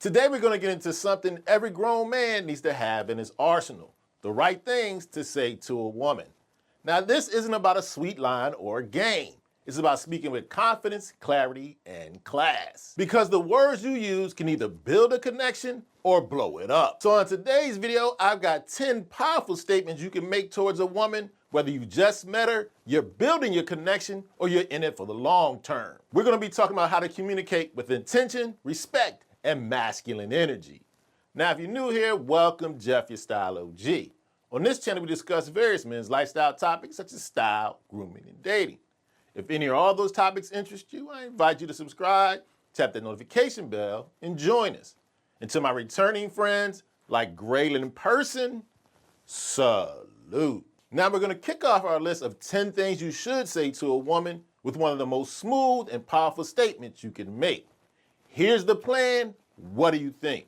Today we're going to get into something every grown man needs to have in his arsenal: the right things to say to a woman. Now, this isn't about a sweet line or a game. It's about speaking with confidence, clarity, and class. Because the words you use can either build a connection or blow it up. So in today's video, I've got 10 powerful statements you can make towards a woman, whether you just met her, you're building your connection, or you're in it for the long term. We're going to be talking about how to communicate with intention, respect, and masculine energy. Now, if you're new here, welcome. Jeff, your Style O.G. On this channel, we discuss various men's lifestyle topics such as style, grooming, and dating. If any or all those topics interest you, I invite you to subscribe, tap that notification bell, and join us. And to my returning friends, like Graylin Person, salute. Now we're going to kick off our list of 10 things you should say to a woman with one of the most smooth and powerful statements you can make. Here's the plan. What do you think?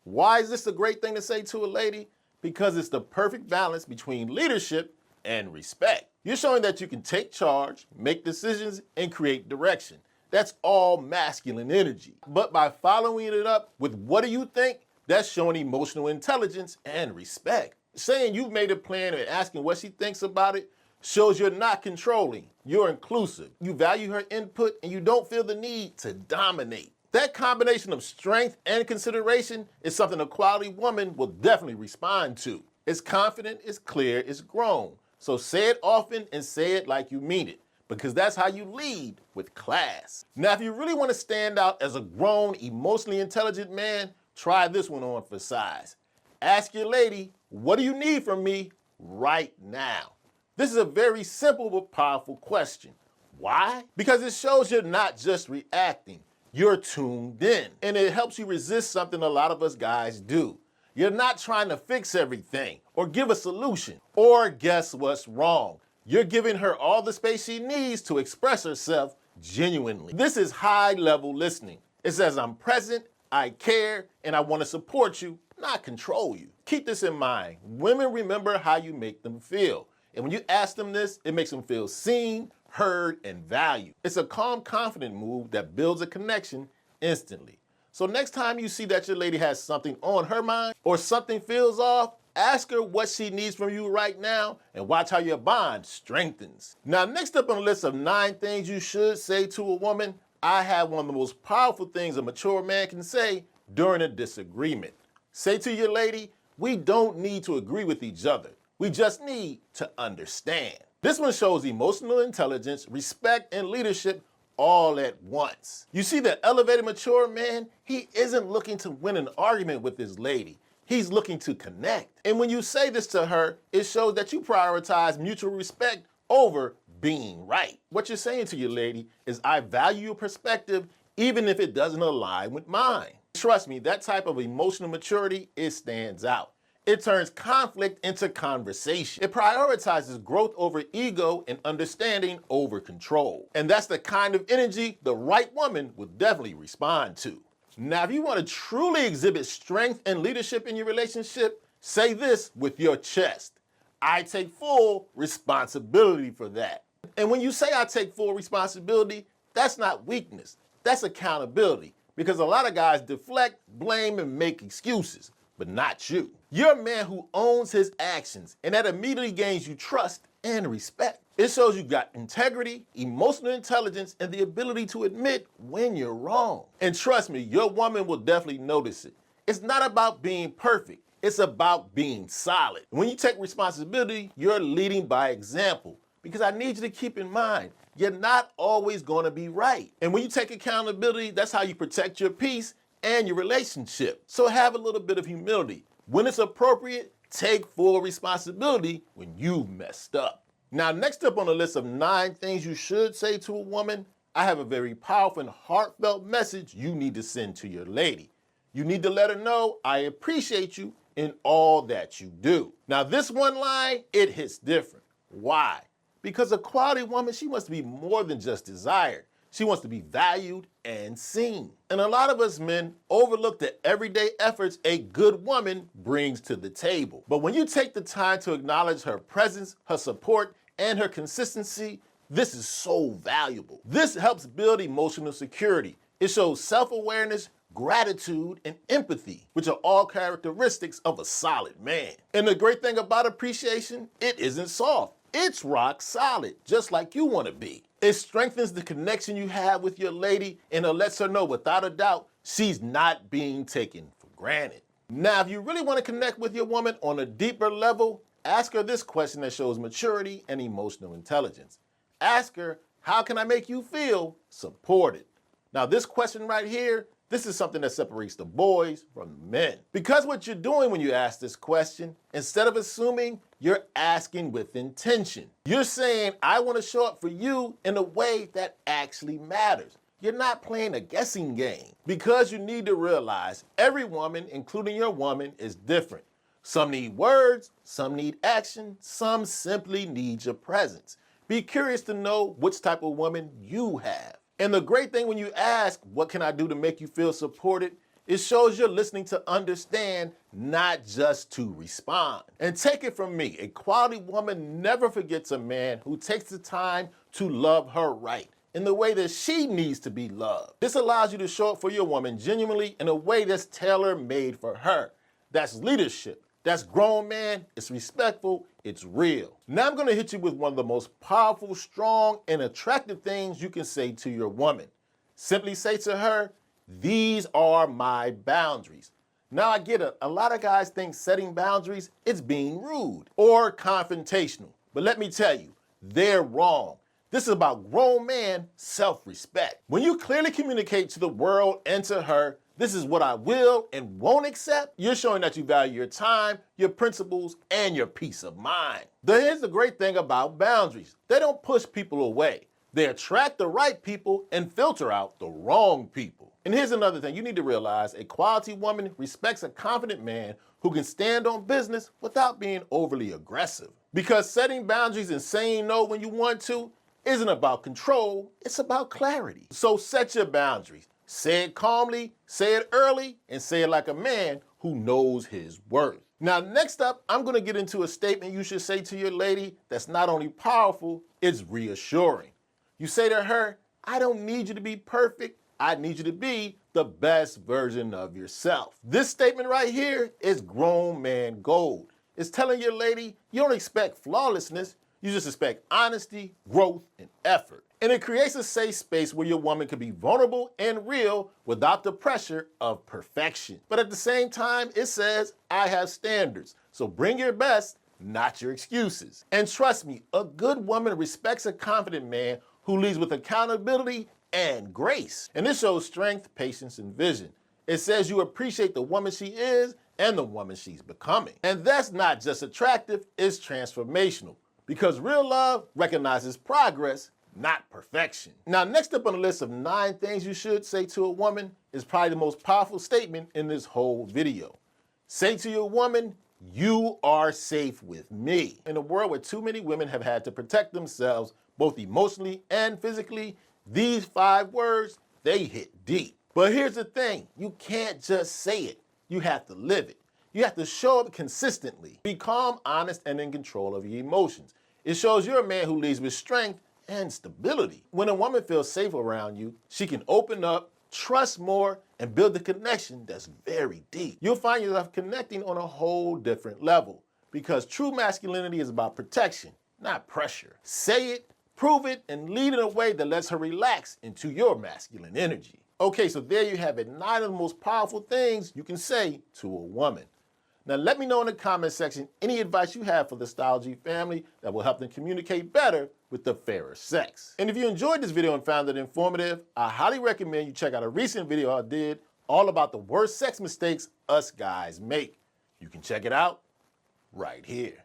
Why is this a great thing to say to a lady? Because it's the perfect balance between leadership and respect. You're showing that you can take charge, make decisions, and create direction. That's all masculine energy. But by following it up with what do you think, that's showing emotional intelligence and respect. Saying you've made a plan and asking what she thinks about it shows you're not controlling, you're inclusive. You value her input and you don't feel the need to dominate. That combination of strength and consideration is something a quality woman will definitely respond to. It's confident, it's clear, it's grown. So say it often and say it like you mean it, because that's how you lead with class. Now, if you really want to stand out as a grown, emotionally intelligent man, try this one on for size. Ask your lady, what do you need from me right now? This is a very simple but powerful question. Why? Because it shows you're not just reacting, you're tuned in. And it helps you resist something a lot of us guys do. You're not trying to fix everything or give a solution or guess what's wrong. You're giving her all the space she needs to express herself genuinely. This is high-level listening. It says, I'm present, I care, and I want to support you, not control you. Keep this in mind. Women remember how you make them feel. And when you ask them this, it makes them feel seen, heard, and valued. It's a calm, confident move that builds a connection instantly. So next time you see that your lady has something on her mind or something feels off, ask her what she needs from you right now and watch how your bond strengthens. Now, next up on the list of 9 things you should say to a woman, I have one of the most powerful things a mature man can say during a disagreement. Say to your lady, we don't need to agree with each other. We just need to understand. This one shows emotional intelligence, respect, and leadership all at once. You see, the elevated mature man, he isn't looking to win an argument with his lady. He's looking to connect. And when you say this to her, it shows that you prioritize mutual respect over being right. What you're saying to your lady is, I value your perspective even if it doesn't align with mine. Trust me, that type of emotional maturity, it stands out. It turns conflict into conversation. It prioritizes growth over ego and understanding over control. And that's the kind of energy the right woman would definitely respond to. Now, if you want to truly exhibit strength and leadership in your relationship, say this with your chest. I take full responsibility for that. And when you say I take full responsibility, that's not weakness. That's accountability. Because a lot of guys deflect, blame, and make excuses, but not you. You're a man who owns his actions, and that immediately gains you trust and respect. It shows you got integrity, emotional intelligence, and the ability to admit when you're wrong. And trust me, your woman will definitely notice it. It's not about being perfect. It's about being solid. When you take responsibility, you're leading by example. Because I need you to keep in mind, you're not always going to be right. And when you take accountability, that's how you protect your peace and your relationship. So have a little bit of humility. When it's appropriate, take full responsibility when you've messed up. Now, next up on the list of 9 things you should say to a woman, I have a very powerful and heartfelt message you need to send to your lady. You need to let her know I appreciate you in all that you do. Now, this one line, it hits different. Why? Because a quality woman, she wants to be more than just desired. She wants to be valued and seen. And a lot of us men overlook the everyday efforts a good woman brings to the table. But when you take the time to acknowledge her presence, her support, and her consistency, this is so valuable. This helps build emotional security. It shows self-awareness, gratitude, and empathy, which are all characteristics of a solid man. And the great thing about appreciation, it isn't soft. It's rock solid, just like you want to be. It strengthens the connection you have with your lady, and it lets her know without a doubt she's not being taken for granted. Now, if you really want to connect with your woman on a deeper level, ask her this question that shows maturity and emotional intelligence. Ask her, how can I make you feel supported? Now, this question right here, this is something that separates the boys from the men. Because what you're doing when you ask this question, instead of assuming, you're asking with intention. You're saying, I want to show up for you in a way that actually matters. You're not playing a guessing game. Because you need to realize every woman, including your woman, is different. Some need words, some need action, some simply need your presence. Be curious to know which type of woman you have. And the great thing when you ask, what can I do to make you feel supported? It shows you're listening to understand, not just to respond. And take it from me, a quality woman never forgets a man who takes the time to love her right, in the way that she needs to be loved. This allows you to show up for your woman genuinely in a way that's tailor-made for her. That's leadership. That's grown man, it's respectful, it's real. Now I'm gonna hit you with one of the most powerful, strong, and attractive things you can say to your woman. Simply say to her, these are my boundaries. Now I get it, a lot of guys think setting boundaries is being rude or confrontational. But let me tell you, they're wrong. This is about grown man self-respect. When you clearly communicate to the world and to her, this is what I will and won't accept, you're showing that you value your time, your principles, and your peace of mind. Here's the great thing about boundaries. They don't push people away. They attract the right people and filter out the wrong people. And here's another thing you need to realize, a quality woman respects a confident man who can stand on business without being overly aggressive. Because setting boundaries and saying no when you want to isn't about control, it's about clarity. So set your boundaries. Say it calmly, say it early, and say it like a man who knows his worth. Now, next up, I'm gonna get into a statement you should say to your lady that's not only powerful, it's reassuring. You say to her, I don't need you to be perfect, I need you to be the best version of yourself. This statement right here is grown man gold. It's telling your lady you don't expect flawlessness, you just expect honesty, growth, and effort. And it creates a safe space where your woman can be vulnerable and real without the pressure of perfection. But at the same time, it says, I have standards. So bring your best, not your excuses. And trust me, a good woman respects a confident man who leads with accountability and grace. And this shows strength, patience, and vision. It says you appreciate the woman she is and the woman she's becoming. And that's not just attractive, it's transformational. Because real love recognizes progress, not perfection. Now, next up on the list of 9 things you should say to a woman is probably the most powerful statement in this whole video. Say to your woman, you are safe with me. In a world where too many women have had to protect themselves, both emotionally and physically, these 5 words, they hit deep. But here's the thing, you can't just say it, you have to live it. You have to show up consistently. Be calm, honest, and in control of your emotions. It shows you're a man who leads with strength and stability. When a woman feels safe around you, she can open up, trust more, and build a connection that's very deep. You'll find yourself connecting on a whole different level because true masculinity is about protection, not pressure. Say it, prove it, and lead in a way that lets her relax into your masculine energy. Okay, so there you have it, 9 of the most powerful things you can say to a woman. Now let me know in the comment section any advice you have for the Style O.G family that will help them communicate better with the fairer sex. And if you enjoyed this video and found it informative, I highly recommend you check out a recent video I did all about the worst sex mistakes us guys make. You can check it out right here.